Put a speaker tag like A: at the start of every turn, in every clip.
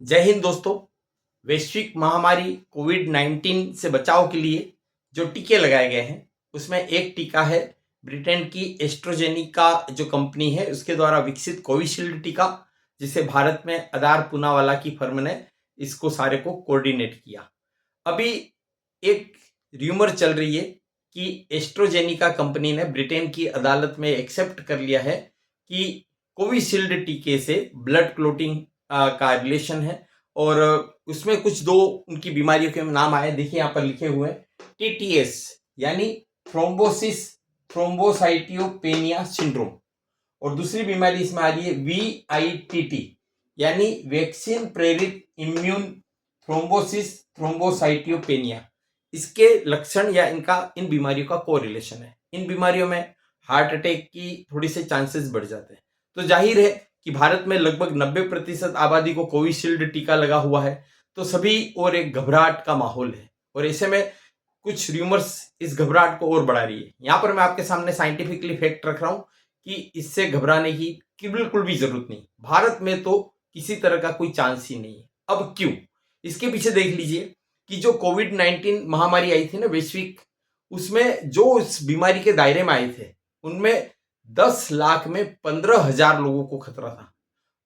A: जय हिंद दोस्तों। वैश्विक महामारी कोविड-19 से बचाव के लिए जो टीके लगाए गए हैं उसमें एक टीका है ब्रिटेन की एस्ट्राजेनेका जो कंपनी है उसके द्वारा विकसित कोविशील्ड टीका, जिसे भारत में अदार पूनावाला की फर्म ने इसको सारे को कोऑर्डिनेट किया। अभी एक र्यूमर चल रही है कि एस्ट्राजेनेका कंपनी ने ब्रिटेन की अदालत में एक्सेप्ट कर लिया है कि कोविशील्ड टीके से ब्लड क्लोटिंग का रिलेशन है और उसमें कुछ दो उनकी बीमारियों के नाम आए, देखिए यहाँ पर लिखे हुए हैं। टीटीएस यानी थ्रोम्बोसिस थ्रोम्बोसाइटोपेनिया सिंड्रोम, और दूसरी बीमारी इसमें आ रही है वीआईटीटी यानी वैक्सीन प्रेरित इम्यून थ्रोम्बोसिस थ्रोम्बोसाइटोपेनिया। इसके लक्षण या इन बीमारियों का कोरिलेशन है। इन बीमारियों में हार्ट अटैक की थोड़ी से चांसेस बढ़ जाते हैं। तो जाहिर है कि भारत में लगभग 90% आबादी को कोविशील्ड टीका लगा हुआ है, तो सभी और एक घबराहट का माहौल है और ऐसे में कुछ र्यूमर्स इस घबराहट को और बढ़ा रही है। यहाँ पर मैं आपके सामने साइंटिफिकली फैक्ट रख रहा हूँ कि इससे घबराने की बिल्कुल भी जरूरत नहीं। भारत में तो किसी तरह का कोई चांस ही नहीं है। अब क्यों? इसके पीछे देख लीजिए कि जो कोविड-19 महामारी आई थी ना वैश्विक, उसमें जो इस बीमारी के दायरे में आए थे उनमें 10 लाख में 15,000 लोगों को खतरा था,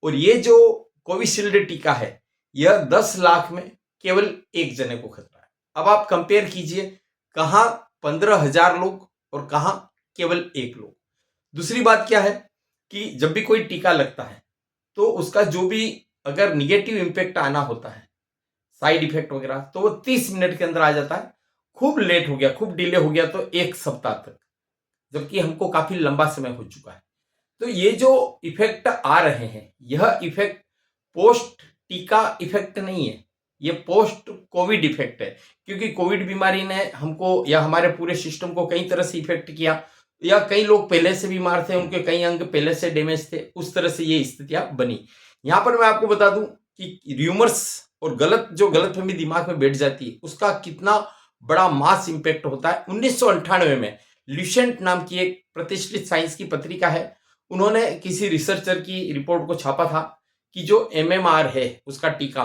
A: और ये जो कोविशील्ड टीका है यह 10 लाख में केवल एक जने को खतरा है। अब आप कंपेयर कीजिए, कहां 15,000 लोग और कहां केवल एक लोग। दूसरी बात क्या है कि जब भी कोई टीका लगता है तो उसका जो भी अगर निगेटिव इंपैक्ट आना होता है, साइड इफेक्ट वगैरह, तो वो 30 मिनट के अंदर आ जाता है। खूब लेट हो गया, खूब डिले हो गया तो एक सप्ताह तक, जबकि हमको काफी लंबा समय हो चुका है। तो ये जो इफेक्ट आ रहे हैं यह इफेक्ट पोस्ट टीका इफेक्ट नहीं है, ये पोस्ट कोविड इफेक्ट है, क्योंकि कोविड बीमारी ने हमको या हमारे पूरे सिस्टम को कई तरह से इफेक्ट किया, या कई लोग पहले से बीमार थे, उनके कई अंग पहले से डैमेज थे, उस तरह से ये स्थितियां बनी। यहां पर मैं आपको बता दूं कि र्यूमर्स और गलतफहमी दिमाग में बैठ जाती है उसका कितना बड़ा मास इंपैक्ट होता है। 1998 में ल्यूसेंट नाम की एक प्रतिष्ठित साइंस की पत्रिका है, उन्होंने किसी रिसर्चर की रिपोर्ट को छापा था कि जो एमएमआर है उसका टीका,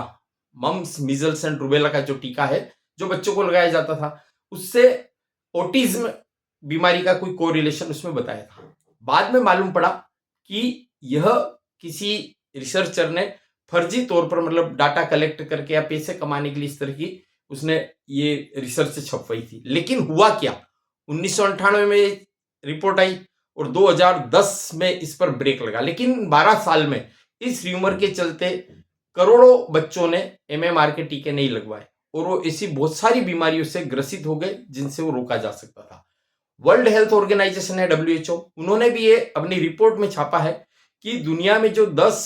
A: मम्स मिजल्स एंड रूबेला का जो टीका है जो बच्चों को लगाया जाता था, उससे ऑटिज्म बीमारी का कोई कोरिलेशन उसमें बताया था। बाद में मालूम पड़ा कि यह किसी रिसर्चर ने फर्जी तौर पर, मतलब डाटा कलेक्ट करके या पैसे कमाने के लिए इस तरह की उसने ये रिसर्च छपवाई थी। लेकिन हुआ क्या, 1998 में रिपोर्ट आई और 2010 में इस पर ब्रेक लगा, लेकिन 12 साल में इस र्यूमर के चलते करोड़ों बच्चों ने एमएमआर के टीके नहीं लगवाए और वो ऐसी बहुत सारी बीमारियों से ग्रसित हो गए जिनसे वो रोका जा सकता था। वर्ल्ड हेल्थ ऑर्गेनाइजेशन है WHO, उन्होंने भी ये अपनी रिपोर्ट में छापा है कि दुनिया में जो 10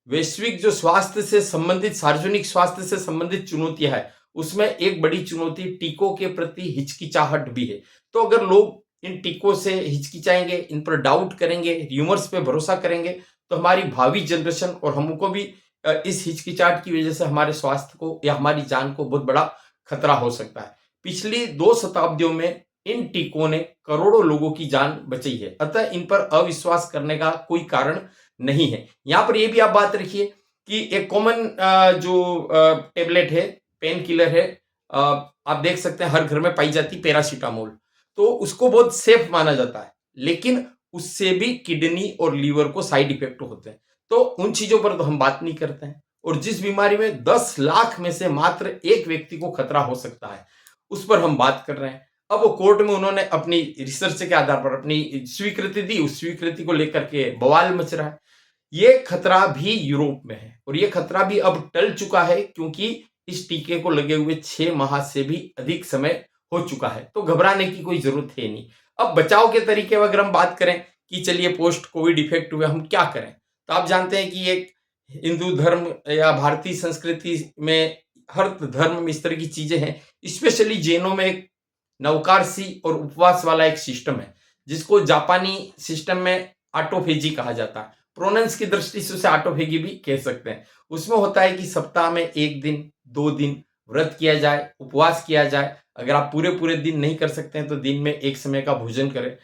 A: वैश्विक जो स्वास्थ्य से संबंधित, सार्वजनिक स्वास्थ्य से संबंधित चुनौतियां है उसमें एक बड़ी चुनौती टीकों के प्रति हिचकिचाहट भी है। तो अगर लोग इन टीकों से हिचकिचाएंगे, इन पर डाउट करेंगे, र्यूमर्स पे भरोसा करेंगे, तो हमारी भावी जनरेशन और हमको भी इस हिचकिचाहट की वजह से हमारे स्वास्थ्य को या हमारी जान को बहुत बड़ा खतरा हो सकता है। पिछली 2 शताब्दियों में इन टीकों ने करोड़ों लोगों की जान बचाई है, अतः इन पर अविश्वास करने का कोई कारण नहीं है। यहां पर यह भी आप बात रखिए कि एक कॉमन जो टेबलेट है, पेन किलर है, आप देख सकते हैं हर घर में पाई जाती पैरासीटामोल, तो उसको बहुत सेफ माना जाता है, लेकिन उससे भी किडनी और लीवर को साइड इफेक्ट होते हैं। तो उन चीजों पर तो हम बात नहीं करते हैं, और जिस बीमारी में 10 लाख में से मात्र एक व्यक्ति को खतरा हो सकता है उस पर हम बात कर रहे हैं। अब वो कोर्ट में उन्होंने अपनी रिसर्च के आधार पर अपनी स्वीकृति दी, उस स्वीकृति को लेकर के बवाल मच रहा है। ये खतरा भी यूरोप में है और ये खतरा भी अब टल चुका है, क्योंकि इस टीके को लगे हुए 6 माह से भी अधिक समय हो चुका है, तो घबराने की कोई जरूरत है नहीं। अब बचाव के तरीके अगर हम बात करें कि चलिए पोस्ट कोविड इफेक्ट हुए, हम क्या करें, तो आप जानते हैं कि एक हिंदू धर्म या भारतीय संस्कृति में, हर धर्म में इस तरह की चीजें हैं। स्पेशली जैनों में एक नवकारसी और उपवास वाला एक सिस्टम है, जिसको जापानी सिस्टम में ऑटोफेजी कहा जाता है। प्रोनेंस की दृष्टि से उसे ऑटोफेगी भी कह सकते हैं। उसमें होता है कि सप्ताह में 1 दिन 2 दिन व्रत किया जाए, उपवास किया जाए। अगर आप पूरे पूरे दिन नहीं कर सकते हैं तो दिन में एक समय का भोजन करें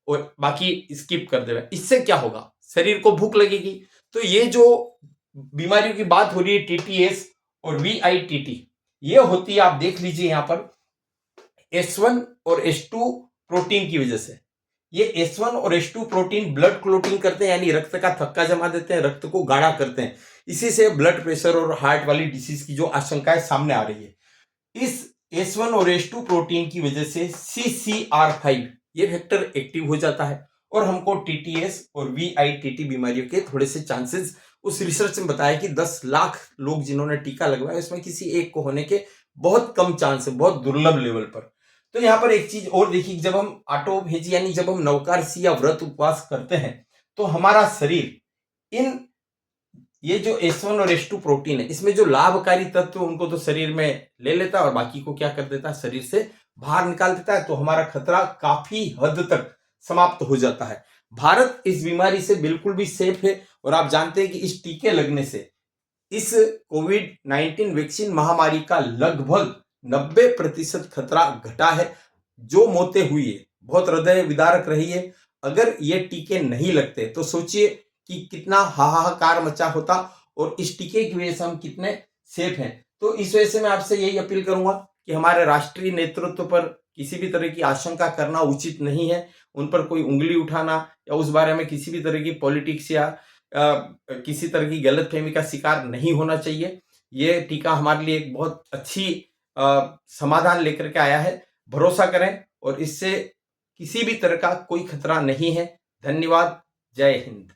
A: और बाकी स्किप कर दें। इससे क्या होगा, शरीर को भूख लगेगी। तो ये जो बीमारियों की बात हो रही है टीटीएस और VITT, ये होती है, आप देख लीजिए यहाँ पर, S1 और S2 प्रोटीन की वजह से। ये S1 और S2 प्रोटीन ब्लड क्लोटिंग करते हैं, यानी रक्त का थक्का जमा देते हैं, रक्त को गाढ़ा करते हैं। इसी से ब्लड प्रेशर और हार्ट वाली डिसीज की जो आशंकाएं सामने आ रही है, इस S1 और S2 प्रोटीन की वजह से CCR5 ये फैक्टर एक्टिव हो जाता है और हमको TTS और VITT बीमारियों के थोड़े से चांसेस उस रिसर्च में बताया कि 10 लाख लोग जिन्होंने टीका लगवाया उसमें किसी एक को होने के बहुत कम चांस है, बहुत दुर्लभ लेवल पर। तो यहाँ पर एक चीज और देखिए, जब हम ऑटोफेजी यानी जब हम नवकारसी या व्रत उपवास करते हैं तो हमारा शरीर इन ये जो S1 और S2 प्रोटीन है, इसमें जो लाभकारी तत्व उनको तो शरीर में ले लेता है और बाकी को क्या कर देता है, शरीर से बाहर निकाल देता है। तो हमारा खतरा काफी हद तक समाप्त हो जाता है। भारत इस बीमारी से बिल्कुल भी सेफ है और आप जानते हैं कि इस टीके लगने से इस कोविड-19 वैक्सीन महामारी का लगभग 90% खतरा घटा है। जो मौतें हुई है बहुत हृदय विदारक रही है। अगर ये टीके नहीं लगते तो सोचिए कि कितना हाहाकार मचा होता और इस टीके की वजह से हम कितने सेफ हैं। तो इस वजह से मैं आपसे यही अपील करूंगा कि हमारे राष्ट्रीय नेतृत्व पर किसी भी तरह की आशंका करना उचित नहीं है। उन पर कोई उंगली उठाना या उस बारे में किसी भी तरह की पॉलिटिक्स या किसी तरह की गलतफहमी का शिकार नहीं होना चाहिए। ये टीका हमारे लिए एक बहुत अच्छी समाधान लेकर के आया है। भरोसा करें और इससे किसी भी तरह का कोई खतरा नहीं है। धन्यवाद। जय हिंद।